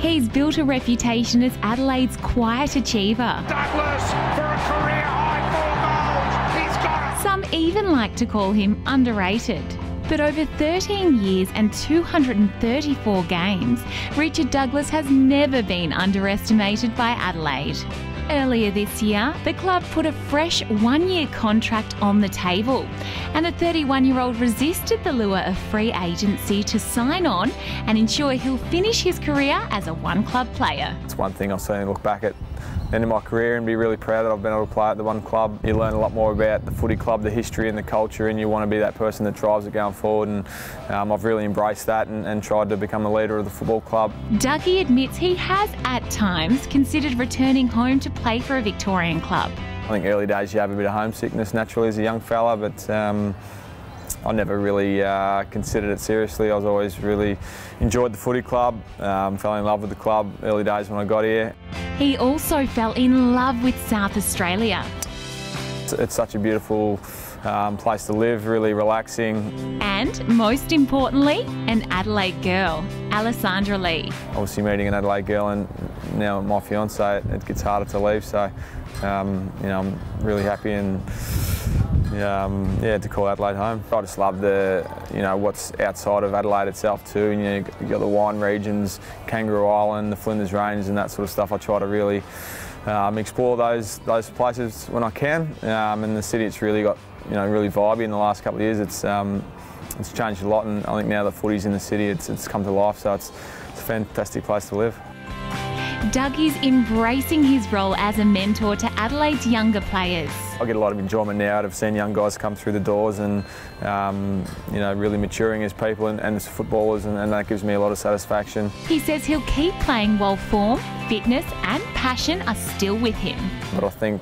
He's built a reputation as Adelaide's quiet achiever. Douglas for a career high 4 goals. He's got it. Some even like to call him underrated. But over 13 years and 234 games, Richard Douglas has never been underestimated by Adelaide. Earlier this year, the club put a fresh one-year contract on the table, and the 31-year-old resisted the lure of free agency to sign on and ensure he'll finish his career as a one-club player. It's one thing I'll certainly look back at the end of my career and be really proud that I've been able to play at the one club. You learn a lot more about the footy club, the history and the culture, and you want to be that person that drives it going forward, and I've really embraced that and tried to become a leader of the football club. Dougie admits he has at times considered returning home to play for a Victorian club. I think early days you have a bit of homesickness naturally as a young fella, but I never really considered it seriously. I was always really enjoyed the footy club, fell in love with the club early days when I got here. He also fell in love with South Australia. It's such a beautiful place to live, really relaxing. And most importantly, an Adelaide girl, Alessandra Lee. Obviously meeting an Adelaide girl and now my fiancée, it gets harder to leave, so you know, I'm really happy and yeah, to call Adelaide home. I just love what's outside of Adelaide itself too. You know, you've got the wine regions, Kangaroo Island, the Flinders Range and that sort of stuff. I try to really explore those places when I can. In the city it's really got, really vibey in the last couple of years. It's changed a lot, and I think now that footy's in the city, it's come to life, so it's a fantastic place to live. Dougie's embracing his role as a mentor to Adelaide's younger players. I get a lot of enjoyment now out of seeing young guys come through the doors and really maturing as people and as footballers, and that gives me a lot of satisfaction. He says he'll keep playing while form, fitness and passion are still with him. But I think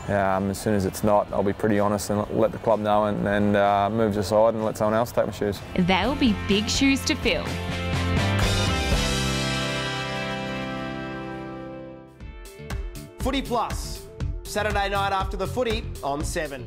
as soon as it's not, I'll be pretty honest and let the club know and move aside and let someone else take my shoes. They'll be big shoes to fill. Footy Plus, Saturday night after the footy on 7.